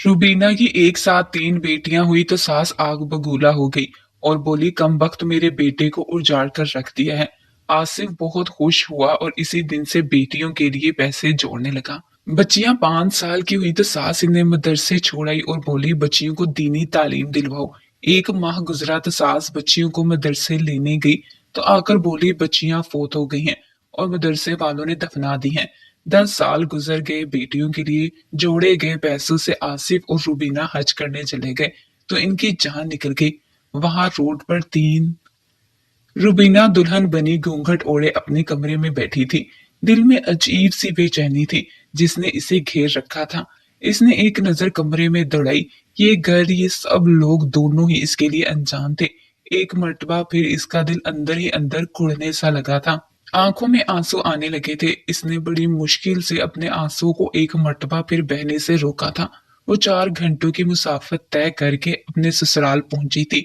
रुबीना की एक साथ तीन बेटियां हुई तो सास आग बबूला हो गई और बोली, कम वक्त मेरे बेटे को उजाड़ कर रख दिया है। आसिफ बहुत खुश हुआ और इसी दिन से बेटियों के लिए पैसे जोड़ने लगा। बच्चियां 5 साल की हुई तो सास इन्हें मदरसे छोड़ाई और बोली, बच्चियों को दीनी तालीम दिलवाओ। एक माह गुजरा तो सास बच्चियों को मदरसे लेने गई तो आकर बोली, बच्चियां फोत हो गई हैं और मदरसे वालों ने दफना दी हैं। 10 साल गुजर गए, बेटियों के लिए जोड़े गए पैसों से आसिफ और रुबीना हज करने चले गए तो इनकी जान निकल गई। वहां रोड पर तीन रुबीना दुल्हन बनी घूंघट ओढ़े अपने कमरे में बैठी थी। दिल में अजीब सी बेचैनी थी जिसने इसे घेर रखा था। इसने एक नजर कमरे में दौड़ाई। ये घर, ये सब लोग दोनों ही इसके लिए अनजान थे। एक मर्तबा फिर इसका दिल अंदर ही अंदर कुड़ने सा लगा था। आंखों में आंसू आने लगे थे। इसने बड़ी मुश्किल से अपने आंसू को एक मर्तबा फिर बहने से रोका था। वो 4 घंटों की मुसाफत तय करके अपने ससुराल पहुंची थी।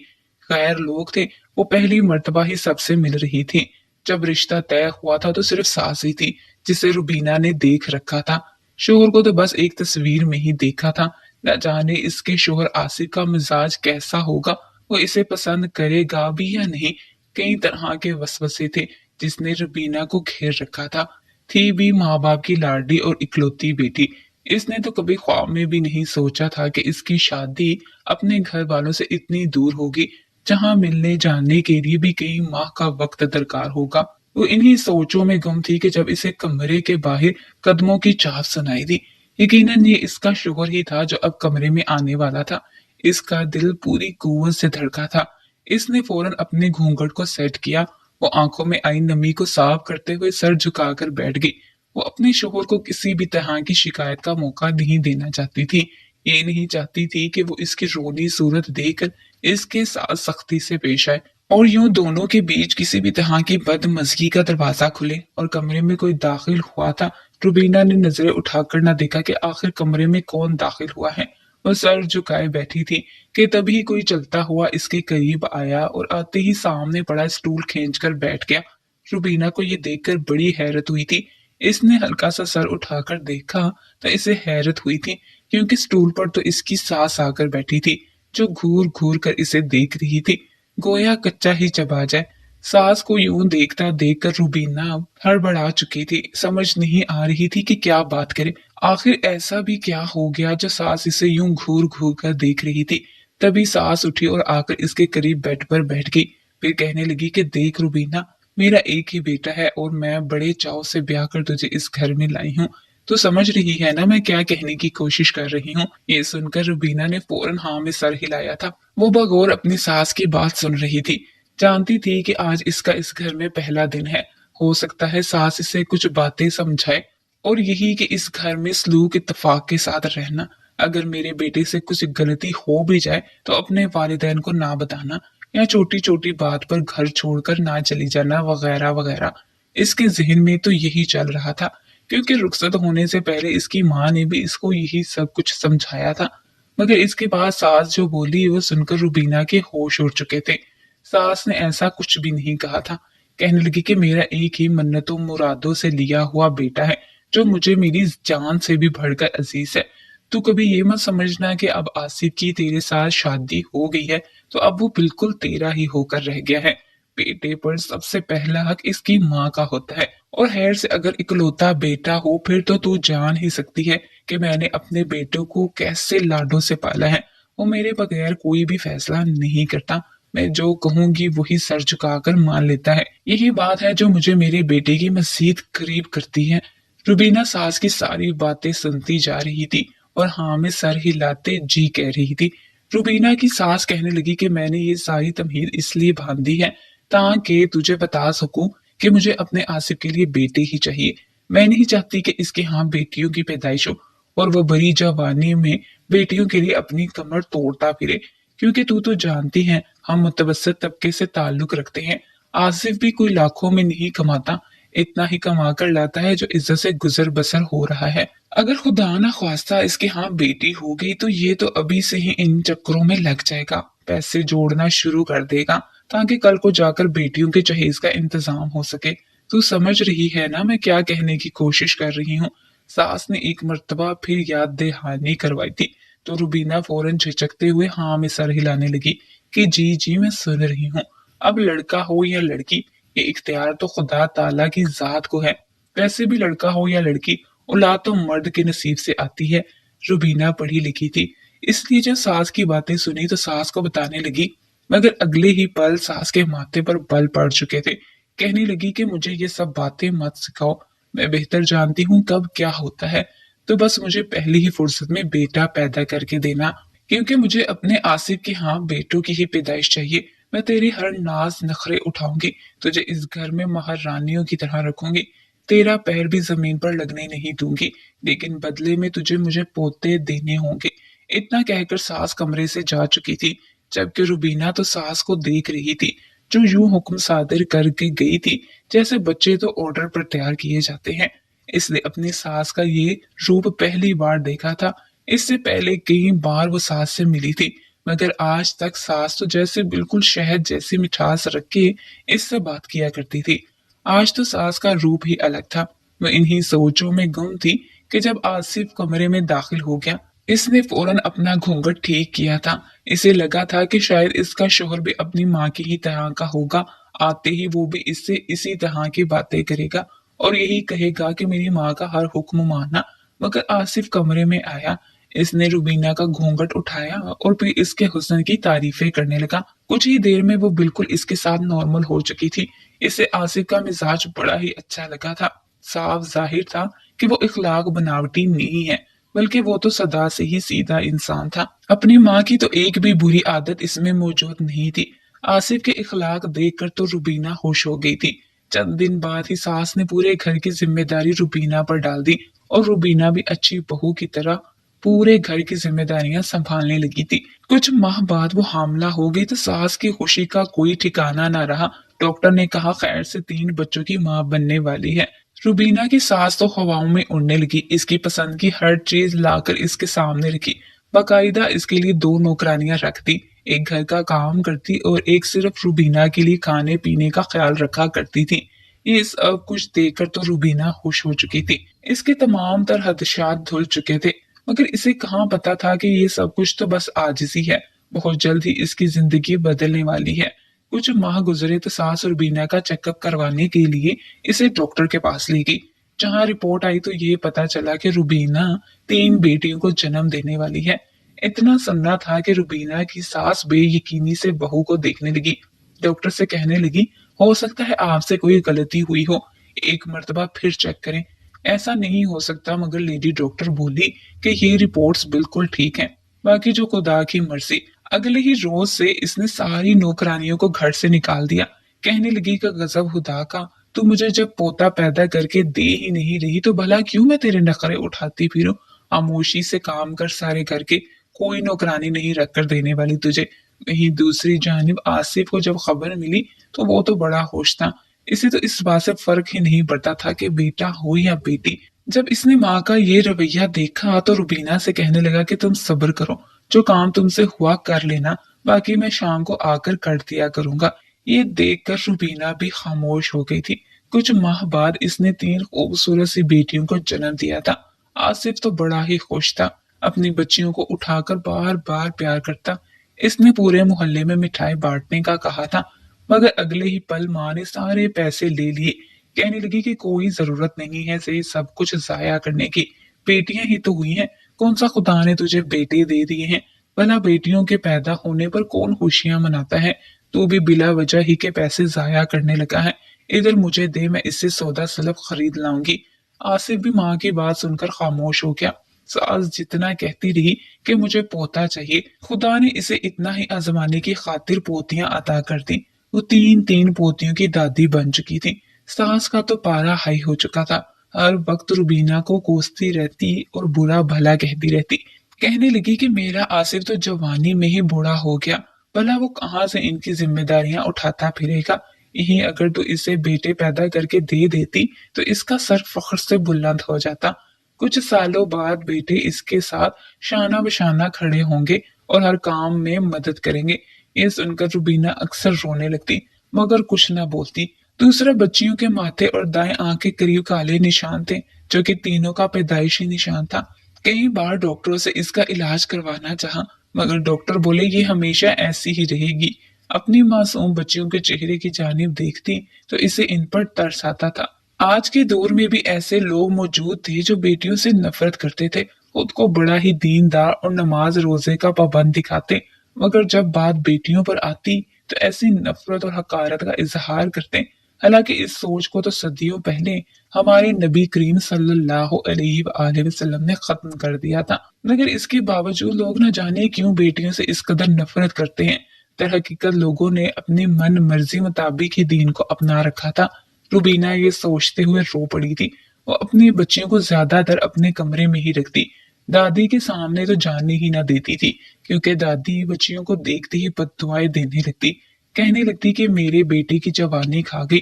खैर लोग थे, वो पहली मर्तबा ही सबसे मिल रही थी। जब रिश्ता तय हुआ था तो सिर्फ सास ही थी जिसे रुबीना ने देख रखा था। शोहर को तो बस एक तस्वीर में ही देखा था। न जाने इसके शोहर आसिफ का मिजाज कैसा होगा, वो इसे पसंद करेगा भी या नहीं। कई तरह के वसवसे थे जिसने रुबीना को घेर रखा था। थी भी माँ बाप की लाडली और इकलौती बेटी। इसने तो कभी ख्वाब में भी नहीं सोचा था कि इसकी शादी अपने घर वालों से इतनी दूर होगी, जहां मिलने जाने के लिए भी कई माह का वक्त दरकार होगा। वो इन्हीं सोचों में गुम थी कि जब इसे कमरे के बाहर कदमों की चाह सुनाई दी। यकीनन ये इसका शोहर ही था जो अब कमरे में आने वाला था। इसका दिल पूरी कुव्वत से धड़का था। इसने फौरन अपने घूंघट को सेट किया। वो आंखों में आई नमी को साफ करते हुए सर झुकाकर बैठ गई। वो अपने शोहर को किसी भी तरह की शिकायत का मौका नहीं देना चाहती थी। ये नहीं चाहती थी कि वो इसकी रोनी सूरत देखकर इसके साथ सख्ती से पेश आए और यूं दोनों के बीच किसी भी तरह की बदमज़गी का दरवाजा खुले। और कमरे में कोई दाखिल हुआ था। रुबीना ने नजरें उठाकर न देखा कि आखिर कमरे में कौन दाखिल हुआ है। वह सर झुकाए बैठी थी कि तभी कोई चलता हुआ इसके करीब आया और आते ही सामने पड़ा स्टूल खींचकर बैठ गया। रुबीना को ये देखकर बड़ी हैरत हुई थी। इसने हल्का सा सर उठाकर देखा तो इसे हैरत हुई थी, क्योंकि स्टूल पर तो इसकी सास आकर बैठी थी जो घूर घूर कर इसे देख रही थी, गोया कच्चा ही चबा जाए। सास को यूं देखता देखकर रुबीना हड़बड़ा चुकी थी। समझ नहीं आ रही थी कि क्या बात करे। आखिर ऐसा भी क्या हो गया जो सास इसे यूं घूर घूर कर देख रही थी। तभी सास उठी और आकर इसके करीब बेड पर बैठ गई। फिर कहने लगी कि देख रुबीना, मेरा एक ही बेटा है और मैं बड़े चाव से ब्याह कर तुझे इस घर में लाई हूँ। तो समझ रही है ना मैं क्या कहने की कोशिश कर रही हूँ। ये सुनकर रुबीना ने फौरन हाँ में सर हिलाया था। वो बगौर अपनी सास की बात सुन रही थी। जानती थी कि आज इसका इस घर में पहला दिन है। हो सकता है सास इसे कुछ बातें समझाए और यही कि इस घर में सलूक इत्तेफाक के साथ रहना। अगर मेरे बेटे से कुछ गलती हो भी जाए तो अपने वालिदैन को ना बताना, या छोटी छोटी बात पर घर छोड़कर ना चली जाना, वगैरह वगैरह। इसके जहन में तो यही चल रहा था, क्योंकि रुखसत होने से पहले इसकी माँ ने भी इसको यही सब कुछ समझाया था। मगर इसके बाद सास जो बोली वो सुनकर रुबीना के होश उड़ चुके थे। सास ने ऐसा कुछ भी नहीं कहा था। कहने लगी कि मेरा एक ही मन्नतों मुरादों से लिया हुआ बेटा है जो मुझे मेरी जान से भी बढ़कर अजीज है। तू कभी ये मत समझना कि अब आसिफ की तेरे साथ शादी हो गई है तो अब वो बिल्कुल तेरा ही होकर रह गया है। बेटे पर सबसे पहला हक इसकी माँ का होता है, और खैर से अगर इकलौता बेटा हो फिर तो तू जान ही सकती है कि मैंने अपने बेटों को कैसे लाडों से पाला है। वो मेरे बगैर कोई भी फैसला नहीं करता। मैं जो कहूंगी वही सर झुकाकर मान लेता है। यही बात है जो मुझे मेरे बेटे की मजीद करीब करती है। रुबीना सास की सारी बातें सुनती जा रही थी और हाँ में सर हिलाते जी कह रही थी। रुबीना की सास कहने लगी कि मैंने ये सारी तमहीद इसलिए बांधी है ताकि तुझे बता सकूं कि मुझे अपने आसिफ के लिए बेटे ही चाहिए। मैं नहीं चाहती कि इसके यहाँ बेटियों की पैदाइश हो और वो बड़ी जवानी में बेटियों के लिए अपनी कमर तोड़ता फिरे। क्योंकि तू तो जानती है हम मुतवसत तबके से ताल्लुक रखते हैं। आसिफ भी कोई लाखों में नहीं कमाता, इतना ही कमा कर लाता है जो इज्जत से गुजर बसर हो रहा है। अगर खुदा ना ख्वास्ता इसके यहाँ बेटी हो गई तो ये तो अभी से ही इन चक्करों में लग जाएगा, पैसे जोड़ना शुरू कर देगा ताकि कल को जाकर बेटियों के जहेज का इंतजाम हो सके। तू समझ रही है ना मैं क्या कहने की कोशिश कर रही हूँ। सास ने एक मर्तबा फिर याद दहानी करवाई थी। तो रुबीना फौरन झिझकते हुए हाँ में सर हिलाने लगी कि जी जी मैं सुन रही हूँ। अब लड़का हो या लड़की, ये इख्तियार तो खुदा ताला की जात को है। वैसे भी लड़का हो या लड़की, औलाद तो मर्द के नसीब से आती है। रुबीना पढ़ी लिखी थी, इसलिए जब सास की बातें सुनी तो सास को बताने लगी, मगर अगले ही पल सास के माथे पर बल पड़ चुके थे। कहने लगी कि मुझे ये सब बातें मत सिखाओ, मैं बेहतर जानती हूँ कब क्या होता है, तो बस मुझे पहली ही फुर्सत में बेटा पैदा करके देना, क्योंकि मुझे अपने आसिफ के यहाँ बेटों की ही पैदाइश चाहिए। मैं तेरी हर नाज नखरे उठाऊंगी, तुझे इस घर में महारानियों की तरह रखूंगी, तेरा पैर भी जमीन पर लगने नहीं दूंगी, लेकिन बदले में तुझे मुझे पोते देने होंगे। इतना कहकर सास कमरे से जा चुकी थी, जबकि रुबीना तो सास को देख रही थी, जो यूं हुक्म सादिर करके गई थी जैसे बच्चे तो ऑर्डर पर तैयार किए जाते हैं। इसने अपनी सास का ये रूप पहली बार देखा था। इससे पहले कई बार वो सास से मिली थी, मगर आज तक सास तो जैसे बिल्कुल शहद जैसी मिठास रख के इससे बात किया करती थी। आज तो सास का रूप ही अलग था। वो इन्हीं सोचों में गुम थी कि जब आसिफ कमरे में दाखिल हो गया, इसने फौरन अपना घूंघट ठीक किया था। इसे लगा था कि शायद इसका शोहर भी अपनी माँ की ही तरह का होगा। आते ही वो भी इससे इसी तरह की बातें करेगा और यही कहेगा कि मेरी माँ का हर हुक्म मानना। मगर आसिफ कमरे में आया, इसने रुबीना का घूंघट उठाया और फिर इसके हुस्न की तारीफें करने लगा। कुछ ही देर में वो बिल्कुल इसके साथ नॉर्मल हो चुकी थी। इसे आसिफ का मिजाज बड़ा ही अच्छा लगा था। साफ जाहिर था कि वो इखलाक बनावटी नहीं है, बल्कि वो तो सदा से ही सीधा इंसान था। अपनी माँ की तो एक भी बुरी आदत इसमें मौजूद नहीं थी। आसिफ के इखलाक देखकर तो रुबीना खुश हो गई थी। चंद दिन बाद ही सास ने पूरे घर की जिम्मेदारी रुबीना पर डाल दी और रुबीना भी अच्छी बहू की तरह पूरे घर की जिम्मेदारियां संभालने लगी थी। कुछ माह बाद वो हामला हो गई तो सास की खुशी का कोई ठिकाना ना रहा। डॉक्टर ने कहा खैर से 3 बच्चों की माँ बनने वाली है। रुबीना की सास तो हवाओं में उड़ने लगी। इसकी पसंद की हर चीज लाकर इसके सामने रखी। बाकायदा इसके लिए 2 नौकरानियां रख दी, एक घर का काम करती और एक सिर्फ रुबीना के लिए खाने पीने का ख्याल रखा करती थी। ये सब कुछ देखकर तो रुबीना खुश हो चुकी थी। इसके तमाम तर खदशात धुल चुके थे, मगर इसे कहाँ पता था कि ये सब कुछ तो बस आजिज़ी है। बहुत जल्द ही इसकी जिंदगी बदलने वाली है। कुछ माह गुजरे तो सास रुबीना का चेकअप करवाने के लिए इसे डॉक्टर के पास ले गई। जहाँ रिपोर्ट आई तो ये पता चला कि रुबीना 3 बेटियों को जन्म देने वाली है। इतना सुनना था कि रुबीना की सास बेयकीनी से बहू को देखने लगी। डॉक्टर से कहने लगी, हो सकता है आपसे कोई गलती हुई हो, एक मर्तबा फिर चेक करें। ऐसा नहीं हो सकता, मगर लेडी डॉक्टर बोली कि ये रिपोर्ट्स बिल्कुल ठीक हैं, बाकी जो खुदा की मर्जी। अगले ही रोज से इसने सारी नौकरानियों को घर से निकाल दिया। कहने लगी कि गजब खुदा का, तू मुझे जब पोता पैदा करके दे ही नहीं रही तो भला क्यों मैं तेरे नखरे उठाती फिरूं। खामोशी से काम कर सारे घर के, कोई नौकरानी नहीं रख कर देने वाली तुझे। वहीं दूसरी जानिब आसिफ को जब खबर मिली तो वो तो बड़ा खुश था। इसे तो इस बात से फर्क ही नहीं पड़ता था कि बेटा हो या बेटी। जब इसने माँ का ये रवैया देखा तो रुबीना से कहने लगा कि तुम सब्र करो, जो काम तुमसे हुआ कर लेना, बाकी मैं शाम को आकर कर दिया करूंगा। ये देखकर रुबीना भी खामोश हो गई थी। कुछ माह बाद इसने 3 खूबसूरत सी बेटियों को जन्म दिया था। आसिफ तो बड़ा ही खुश था, अपनी बच्चियों को उठाकर बार बार प्यार करता। इसने पूरे मोहल्ले में मिठाई बांटने का कहा था, मगर अगले ही पल माँ ने सारे पैसे ले लिए। कहने लगी कि कोई जरूरत नहीं है से सब कुछ जाया करने की, बेटियां ही तो हुई हैं, कौन सा खुदा ने तुझे बेटे दे दिए हैं। भला बेटियों के पैदा होने पर कौन खुशियां मनाता है, तू भी बिला वजह ही के पैसे जाया करने लगा है। इधर मुझे दे, मैं इससे सौदा सलब खरीद लाऊंगी। आसिफ भी माँ की बात सुनकर खामोश हो गया। सास जितना कहती रही कि मुझे पोता चाहिए, खुदा ने इसे इतना ही आजमाने की खातिर पोतियां अता कर दी। वो 3 पोतियों की दादी बन चुकी थी। सास का तो पारा हाई हो चुका था। हर वक्त रुबीना को कोसती रहती और बुरा भला कहती रहती। कहने लगी कि मेरा आसिफ तो जवानी में ही बूढ़ा हो गया, भला वो कहाँ से इनकी जिम्मेदारियां उठाता फिरेगा। यही अगर तो इसे बेटे पैदा करके दे देती तो इसका सर फख्र से बुलंद हो जाता। कुछ सालों बाद बेटे इसके साथ शाना बशाना खड़े होंगे और हर काम में मदद करेंगे। ये सुनकर रुबीना अक्सर रोने लगती, मगर कुछ न बोलती। दूसरे बच्चियों के माथे और दाएं आंख के करीब काले निशान थे, जो कि तीनों का पैदाइशी निशान था। कई बार डॉक्टरों से इसका इलाज करवाना चाहा, मगर डॉक्टर बोले ये हमेशा ऐसी ही रहेगी। अपनी मासूम बच्चियों के चेहरे की जानिब देखती तो इसे इन पर तरस आता था। आज के दौर में भी ऐसे लोग मौजूद थे जो बेटियों से नफरत करते थे, खुद को बड़ा ही दीनदार और नमाज रोजे का पाबंद दिखाते, मगर जब बात बेटियों पर आती तो ऐसी नफरत और हकारत का इजहार करते। हालांकि इस सोच को तो सदियों पहले हमारे नबी करीम सल्लल्लाहु अलैहि वसल्लम ने खत्म कर दिया था, मगर इसके बावजूद लोग न जाने क्यों बेटियों से इस कदर नफरत करते हैं। दर हकीकत लोगों ने अपनी मन मर्जी मुताबिक ही दीन को अपना रखा था। रुबीना ये सोचते हुए रो पड़ी थी। वो अपनी बच्चियों को ज्यादातर अपने कमरे में ही रखती, दादी के सामने तो जाने ही ना देती थी, क्योंकि दादी बच्चियों को देखते ही बद्दुआएं देने लगती, कहने लगती कि मेरे बेटे की जवानी खा गई।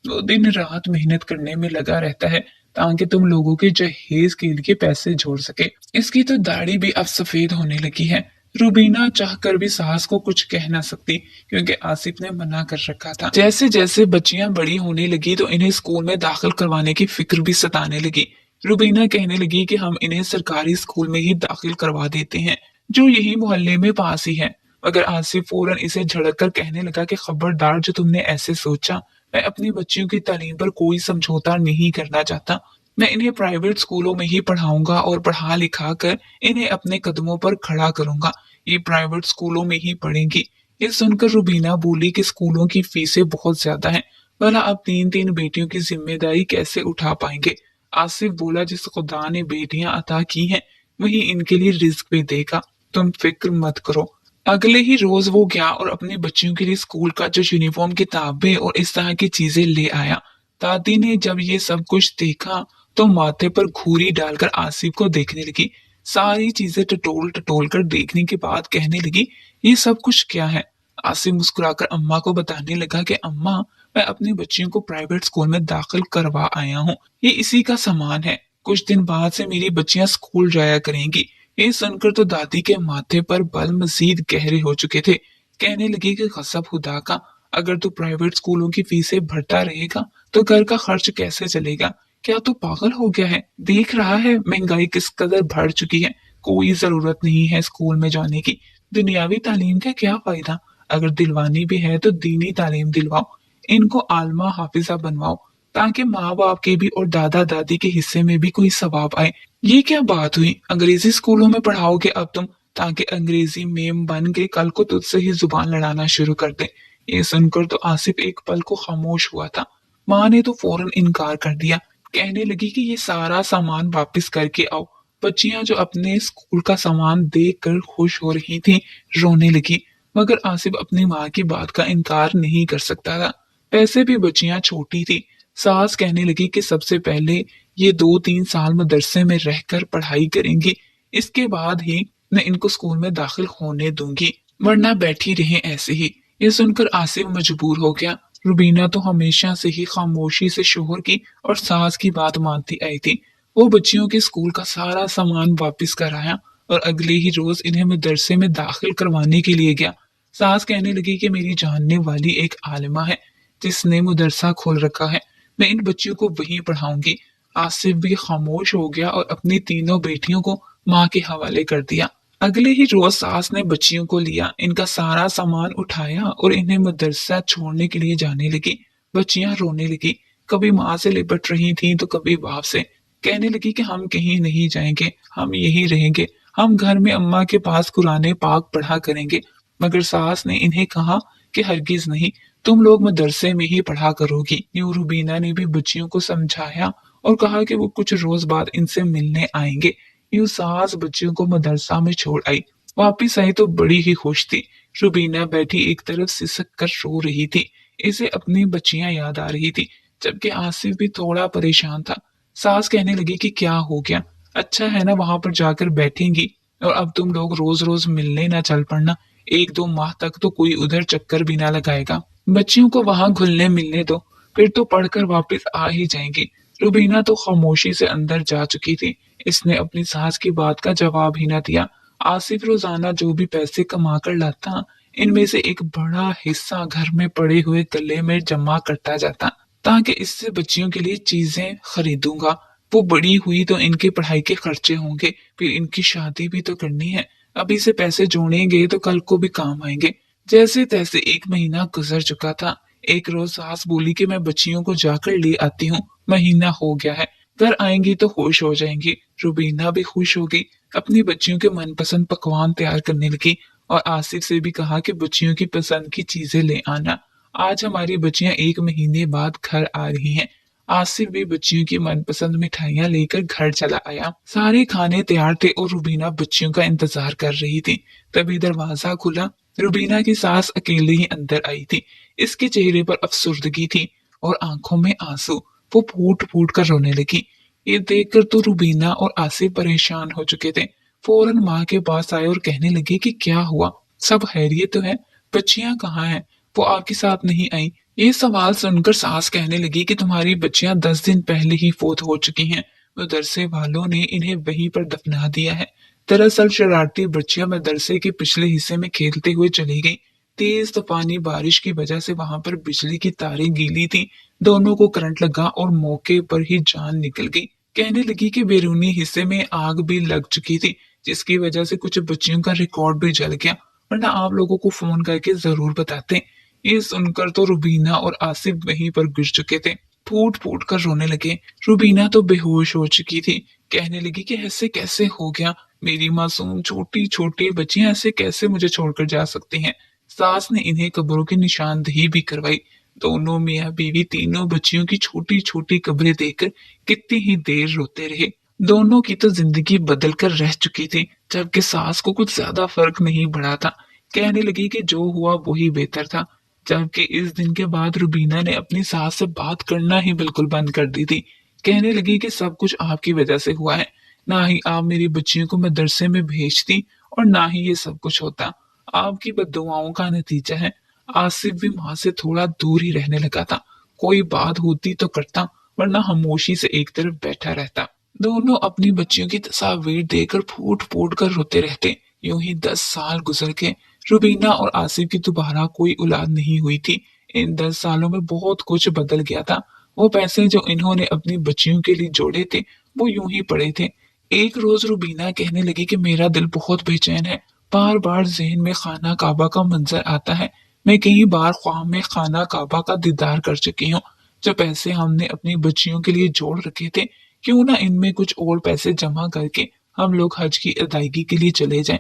वो दिन रात मेहनत करने में लगा रहता है ताकि तुम लोगों के जहेज के लिए पैसे जोड़ सके। इसकी तो दाढ़ी भी अब सफेद होने लगी है। रूबीना चाहकर भी सास को कुछ कह ना सकती, क्योंकि आसिफ ने मना कर रखा था। जैसे जैसे बच्चियां बड़ी होने लगी तो इन्हें स्कूल में दाखिल करवाने की फिक्र भी सताने लगी। रूबीना कहने लगी कि हम इन्हें सरकारी स्कूल में ही दाखिल करवा देते हैं, जो यही मोहल्ले में पास ही है। मगर आसिफ फौरन इसे झड़क कर कहने लगा कि खबरदार, जो तुमने ऐसे सोचा, मैं अपनी बच्चियों की तालीम पर कोई समझौता नहीं करना चाहता। मैं इन्हें प्राइवेट स्कूलों में ही पढ़ाऊंगा और पढ़ा लिखा कर इन्हें अपने कदमों पर खड़ा करूंगा। ये प्राइवेट स्कूलों में ही पढ़ेंगी। ये सुनकर रुबीना बोली कि स्कूलों की फीसें बहुत ज्यादा हैं, भला अब तीन तीन बेटियों की जिम्मेदारी कैसे उठा पाएंगे। आसिफ बोला, जिस खुदा ने बेटियां अता की हैं वही इनके लिए रिज्क भी देगा, तुम फिक्र मत करो। अगले ही रोज वो गया और अपनी बच्चियों के लिए स्कूल का जो यूनिफॉर्म, किताबें और इस तरह की चीजें ले आया। दादी ने जब ये सब कुछ देखा तो माथे पर घूरी डालकर आसिफ को देखने लगी। सारी चीजें टटोल टटोल कर देखने के बाद कहने लगी, ये सब कुछ क्या है। आसिफ मुस्कुराकर अम्मा को बताने लगा कि अम्मा, मैं अपनी बच्चियों को प्राइवेट स्कूल में दाखिल करवा आया हूँ, ये इसी का सामान है। कुछ दिन बाद से मेरी बच्चियां स्कूल जाया करेंगी। ये सुनकर तो दादी के माथे पर बल मजीद गहरे हो चुके थे। कहने लगी कि कसम खुदा का, अगर तू प्राइवेट स्कूलों की फीसें भरता रहेगा तो घर का खर्च कैसे चलेगा। क्या तू पागल हो गया है? देख रहा है महंगाई किस कदर बढ़ चुकी है। कोई जरूरत नहीं है स्कूल में जाने की। दुनियावी तालीम का क्या फायदा? अगर दिलवानी भी है तो दीनी तालीम दिलवाओ, इनको आलमा हाफिजा बनवाओ, ताकि माँ बाप के भी और दादा दादी के हिस्से में भी कोई सवाब आए। ये क्या बात हुई, अंग्रेजी स्कूलों में पढ़ाओगे अब तुम, ताकि अंग्रेजी मेम बन के कल को तुझसे ही जुबान लड़ाना शुरू कर दे। ये सुनकर तो आसिफ एक पल को खामोश हुआ था। माँ ने तो फौरन इनकार कर दिया, कहने लगी कि ये सारा सामान वापस करके आओ। बच्चियां जो अपने स्कूल का सामान देख कर खुश हो रही थी, रोने लगी, मगर आसिफ अपनी माँ की बात का इनकार नहीं कर सकता था। वैसे भी बच्चियां छोटी थी। सास कहने लगी कि सबसे पहले ये 2-3 साल मदरसे में रहकर पढ़ाई करेंगी, इसके बाद ही मैं इनको स्कूल में दाखिल होने दूंगी, वरना बैठी रहे ऐसे ही। ये सुनकर आसिफ मजबूर हो गया। रुबीना तो हमेशा से ही खामोशी से शोहर की और सास की बात मानती आई थी। वो बच्चियों के स्कूल का सारा सामान वापस कराया और अगले ही रोज इन्हें मदरसे में दाखिल करवाने के लिए गया। सास कहने लगी कि मेरी जानने वाली एक आलिमा है जिसने मदरसा खोल रखा है, मैं इन बच्चियों को वहीं पढ़ाऊंगी। आसिफ भी खामोश हो गया और अपनी तीनों बेटियों को माँ के हवाले कर दिया। अगले ही रोज सास ने बच्चियों को लिया, इनका सारा सामान उठाया और इन्हें मदरसा छोड़ने के लिए जाने लगी। बच्चियां रोने लगी, कभी माँ से लिपट रही थीं तो कभी बाप से। कहने लगी कि हम कहीं नहीं जाएंगे, हम यहीं रहेंगे, हम घर में अम्मा के पास कुरान पाक पढ़ा करेंगे। मगर सास ने इन्हें कहा कि हरगिज नहीं, तुम लोग मदरसे में ही पढ़ा करोगी। यूं रुबीना ने भी बच्चियों को समझाया और कहा कि वो कुछ रोज बाद इनसे मिलने आएंगे। यूं सास बच्चियों को मदरसा में छोड़ आई। वापिस आई तो बड़ी ही खुश थी। रुबीना बैठी एक तरफ सिसक कर रो रही थी, इसे अपनी बच्चियां याद आ रही थी, जबकि आसिफ भी थोड़ा परेशान था। सास कहने लगी कि क्या हो गया, अच्छा है ना वहां पर जाकर बैठेंगी, और अब तुम लोग रोज रोज मिलने ना चल पड़ना, 1-2 माह तक तो कोई उधर चक्कर भी ना लगाएगा। बच्चियों को वहां घुलने मिलने दो, फिर तो पढ़कर वापस आ ही जाएंगी। रुबीना तो खामोशी से अंदर जा चुकी थी। इसने अपनी सास की बात का जवाब ही न दिया। आसिफ रोजाना जो भी पैसे कमा कर लाता, इनमें से एक बड़ा हिस्सा घर में पड़े हुए गले में जमा करता जाता, ताकि इससे बच्चियों के लिए चीजें खरीदूंगा। वो बड़ी हुई तो इनकी पढ़ाई के खर्चे होंगे, फिर इनकी शादी भी तो करनी है। अभी से पैसे जोड़ेंगे तो कल को भी काम आएंगे। जैसे तैसे 1 महीना गुजर चुका था। एक रोज सास बोली कि मैं बच्चियों को जाकर ले आती हूँ, महीना हो गया है, घर आएंगी तो खुश हो जाएंगी। रुबीना भी खुश हो गई, अपनी बच्चियों के मनपसंद पकवान तैयार करने लगी और आसिफ से भी कहा कि बच्चियों की पसंद की चीजें ले आना। आज हमारी बच्चियां 1 महीने बाद घर आ रही हैं। आसिफ भी बच्चियों की मनपसंद मिठाइयां लेकर घर चला आया। सारे खाने तैयार थे और रुबीना बच्चियों का इंतजार कर रही थी। तभी दरवाजा खुला। रुबीना की सास अकेले ही अंदर आई थी। इसके चेहरे पर अफसुर्दगी थी और आंखों में आंसू। वो फूट फूट कर रोने लगी। ये देखकर तो रुबीना और आसिफ परेशान हो चुके थे। फौरन माँ के पास आए और कहने लगे कि क्या हुआ, सब खैरियत तो है, बच्चियां कहाँ हैं, वो आपके साथ नहीं आई। ये सवाल सुनकर सास कहने लगी कि तुम्हारी बच्चियां 10 दिन पहले ही फोत हो चुकी हैं, मदरसे वालों ने इन्हें वहीं पर दफना दिया है। दरअसल शरारती बच्चियां मदरसे के पिछले हिस्से में खेलते हुए चली गई। तेज तूफानी बारिश की वजह से वहां पर बिजली की तारें गीली थी। दोनों को करंट लगा और मौके पर ही जान निकल गई। कहने लगी कि बैरूनी हिस्से में आग भी लग चुकी थी, जिसकी वजह से कुछ बच्चियों का रिकॉर्ड भी जल गया, वरना आप लोगों को फोन करके जरूर बताते। ये सुनकर तो रुबीना और आसिफ वहीं पर गिर चुके थे, फूट फूट कर रोने लगे। रुबीना तो बेहोश हो चुकी थी, कहने लगी कि ऐसे कैसे हो गया, मेरी मासूम छोटी छोटी बच्चियां ऐसे कैसे मुझे छोड़कर जा सकती हैं। सास ने इन्हें कब्रों की निशानदेही भी करवाई। दोनों मियाँ बीवी तीनों बच्चियों की छोटी छोटी कब्रें देखकर कितनी ही देर रोते रहे। दोनों की तो जिंदगी बदल कर रह चुकी थी, जबकि सास को कुछ ज्यादा फर्क नहीं पड़ा था। कहने लगी कि जो हुआ वही बेहतर था। जबकि इस दिन के बाद रुबीना ने अपनी सास से बात करना ही बिल्कुल बंद कर दी थी। कहने लगी कि सब कुछ आपकी वजह से हुआ है, ना ही आप मेरी बच्चियों को मदरसे में भेजती और ना ही ये सब कुछ होता। आपकी बद्दुआओं का नतीजा है। आसिफ भी माँ से थोड़ा दूर ही रहने लगा था। कोई बात होती तो करता, वरना खामोशी से एक तरफ बैठा रहता। दोनों अपनी बच्चियों की तस्वीर देखकर फूट फूट कर रोते रहते। यूं ही 10 साल गुजर गए। रुबीना और आसिफ की दोबारा कोई औलाद नहीं हुई थी। इन 10 सालों में बहुत कुछ बदल गया था। वो पैसे जो इन्होंने अपनी बच्चियों के लिए जोड़े थे, वो यूं ही पड़े थे। एक रोज रुबीना कहने लगी कि मेरा दिल बहुत बेचैन है, बार बार जहन में खाना काबा का मंजर आता है। मैं कई बार ख्वाब में खाना काबा का दीदार कर चुकी हूँ। जो पैसे हमने अपनी बच्चियों के लिए जोड़ रखे थे, क्यों ना इनमें कुछ और पैसे जमा करके हम लोग हज की अदायगी के लिए चले जाएं।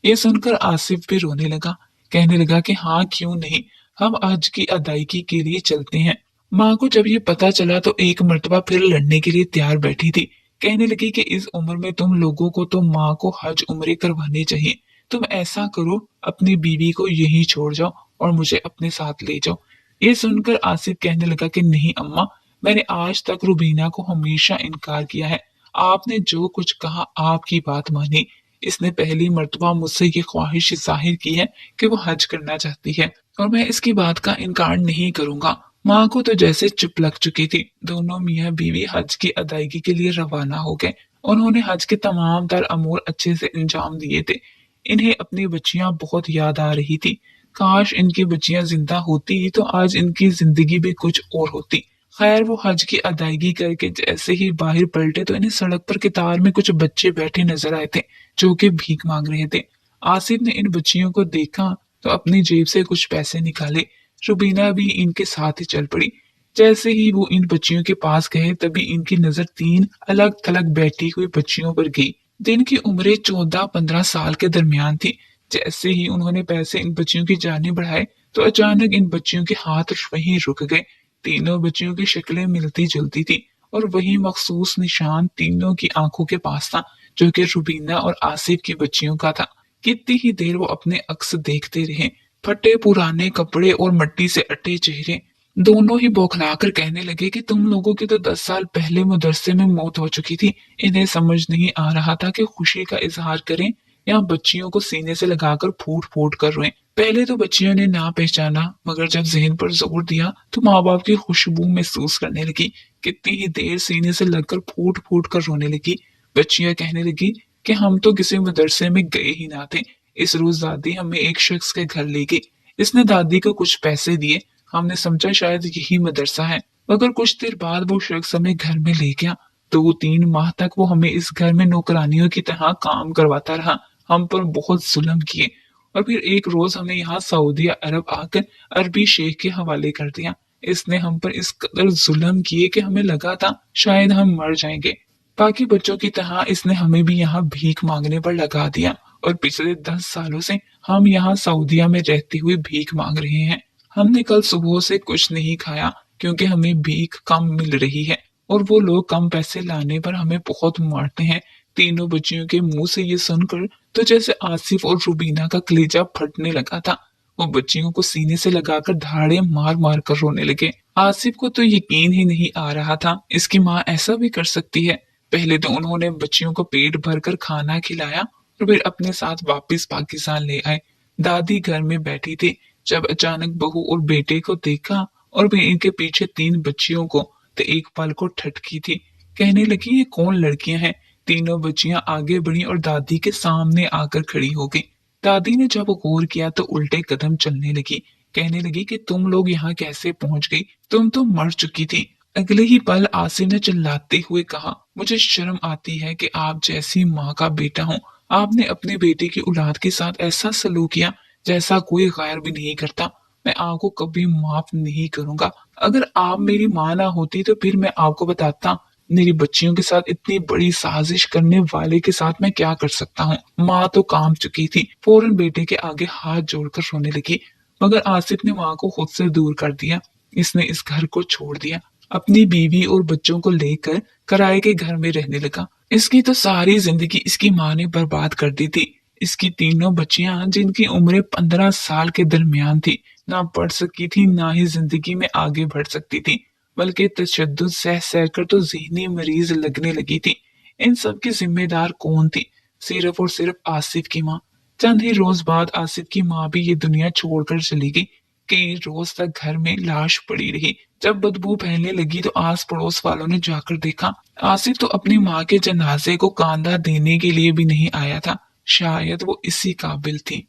ये सुनकर आसिफ भी रोने लगा, कहने लगा कि हाँ क्यों नहीं, हम हज की अदायगी के लिए चलते हैं। माँ को जब ये पता चला तो एक मर्तबा फिर लड़ने के लिए तैयार बैठी थी। कहने लगी कि इस उम्र में तुम लोगों को तो माँ को हज उम्रे करवाने चाहिए। तुम ऐसा करो, अपनी बीवी को यहीं छोड़ जाओ और मुझे अपने साथ ले जाओ। ये सुनकर आसिफ कहने लगा कि नहीं अम्मा, मैंने आज तक रुबीना को हमेशा इनकार किया है। आपने जो कुछ कहा आपकी बात मानी। इसने पहली मर्तबा मुझसे ये ख्वाहिश जाहिर की है कि वो हज करना चाहती है और मैं इसकी बात का इनकार नहीं करूंगा। माँ को तो जैसे चुप लग चुकी थी। दोनों मियाँ बीवी हज की अदायगी के लिए रवाना हो गए। उन्होंने हज के तमाम तर अमूर अच्छे से अंजाम दिए थे। इन्हें अपनी बच्चियां बहुत याद आ रही थी। काश इनकी बच्चियां जिंदा होती तो आज इनकी जिंदगी भी कुछ और होती। खैर वो हज की अदायगी करके जैसे ही बाहर पलटे तो इन्हें सड़क पर कतार में कुछ बच्चे बैठे नजर आए थे, जो कि भीख मांग रहे थे। आसिफ ने इन बच्चियों को देखा तो अपनी जेब से कुछ पैसे निकाले। रुबीना भी इनके साथ ही चल पड़ी। जैसे ही वो इन बच्चियों के पास गए तभी इनकी नजर 3 अलग थलग बैठी हुई बच्चियों पर गई, जिनकी उम्रें 14-15 साल के दरमियान थी। जैसे ही उन्होंने पैसे इन बच्चियों की जाने बढ़ाए तो अचानक इन बच्चियों के हाथ वहीं रुक गए। तीनों बच्चियों की शक्लें मिलती जुलती थी और वही मखसूस निशान तीनों की आंखों के पास था, जो कि रुबीना और आसिफ की बच्चियों का था। कितनी ही देर वो अपने अक्स देखते रहे, फटे पुराने कपड़े और मिट्टी से अटे चेहरे। दोनों ही बौखलाकर कहने लगे कि तुम लोगों की तो 10 साल पहले मदरसे में मौत हो चुकी थी। इन्हें समझ नहीं आ रहा था कि खुशी का इजहार करें या बच्चियों को सीने से लगाकर फूट फूट कर रोएं। पहले तो बच्चियों ने ना पहचाना, मगर जब जहन पर जोर दिया तो माँ बाप की खुशबू महसूस करने लगी। कितनी ही देर सीने से लगकर फूट फूट कर रोने लगी। बच्चियां कहने लगी कि हम तो किसी मदरसे में गए ही ना थे। इस रोज दादी हमें एक शख्स के घर ले गई। इसने दादी को कुछ पैसे दिए। हमने समझा शायद यही मदरसा है, मगर कुछ देर बाद वो शख्स हमें घर में ले गया। 2-3 माह तक वो हमें इस घर में नौकरानियों की तरह काम करवाता रहा, हम पर बहुत जुल्म किए और फिर एक रोज हमें यहाँ सऊदी अरब आकर अरबी शेख के हवाले कर दिया। इसने हम पर इस कदर जुल्म किए कि हमें लगा था शायद हम मर जाएंगे। बाकी बच्चों की तरह इसने हमें भी यहाँ भीख मांगने पर लगा दिया और पिछले 10 सालों से हम यहाँ सऊदीया में रहते हुए भीख मांग रहे हैं। हमने कल सुबह से कुछ नहीं खाया क्योंकि हमें भीख कम मिल रही है और वो लोग कम पैसे लाने पर हमें बहुत मारते हैं। तीनों बच्चियों के मुंह से ये सुनकर तो जैसे आसिफ और रुबीना का कलेजा फटने लगा था। वो बच्चियों को सीने से लगाकर धाड़े मार मार कर रोने लगे। आसिफ को तो यकीन ही नहीं आ रहा था इसकी माँ ऐसा भी कर सकती है। पहले तो उन्होंने बच्चियों को पेट भरकर खाना खिलाया और फिर अपने साथ वापस पाकिस्तान ले आए। दादी घर में बैठी थी जब अचानक बहू और बेटे को देखा और फिर इनके पीछे 3 बच्चियों को तो एक पल को ठटकी थी। कहने लगी ये कौन लड़कियां हैं। तीनों बच्चियां आगे बढ़ी और दादी के सामने आकर खड़ी हो गई। दादी ने जब गौर किया तो उल्टे कदम चलने लगी। कहने लगी कि तुम लोग यहाँ कैसे पहुंच गई, तुम तो मर चुकी थी। अगले ही पल आसिफ ने चिल्लाते हुए कहा, मुझे शर्म आती है कि आप जैसी माँ का बेटा हूँ, आपने अपने बेटे की औलाद के साथ ऐसा सलूक किया जैसा कोई गैर भी नहीं करता। मैं आपको कभी माफ नहीं करूंगा। अगर आप मेरी माँ ना होती तो फिर मैं आपको बताता मेरी बच्चियों के साथ इतनी बड़ी साजिश करने वाले के साथ मैं क्या कर सकता हूँ। माँ तो काम चुकी थी। फौरन बेटे के आगे हाथ जोड़कर रोने लगी, मगर आसिफ ने माँ को खुद से दूर कर दिया। इसने इस घर को छोड़ दिया, अपनी बीवी और बच्चों को लेकर किराए के घर में रहने लगा। इसकी तो सारी जिंदगी इसकी माँ ने बर्बाद कर दी थी। इसकी तीनों बच्चियां जिनकी उम्रें 15 साल के दरमियान थी, ना पढ़ सकी थी ना ही जिंदगी में आगे बढ़ सकती थी, बल्कि तशद्दुद सह सह कर तो ज़हनी मरीज लगने लगी थी। इन सब की जिम्मेदार कौन थी? सिर्फ और सिर्फ आसिफ की माँ। चंद ही रोज बाद आसिफ की माँ भी ये दुनिया छोड़कर चली गई। कई रोज तक घर में लाश पड़ी रही। जब बदबू फैलने लगी तो आस पड़ोस वालों ने जाकर देखा। आसिफ तो अपनी माँ के जनाजे को कांधा देने के लिए भी नहीं आया था। शायद वो इसी काबिल थी।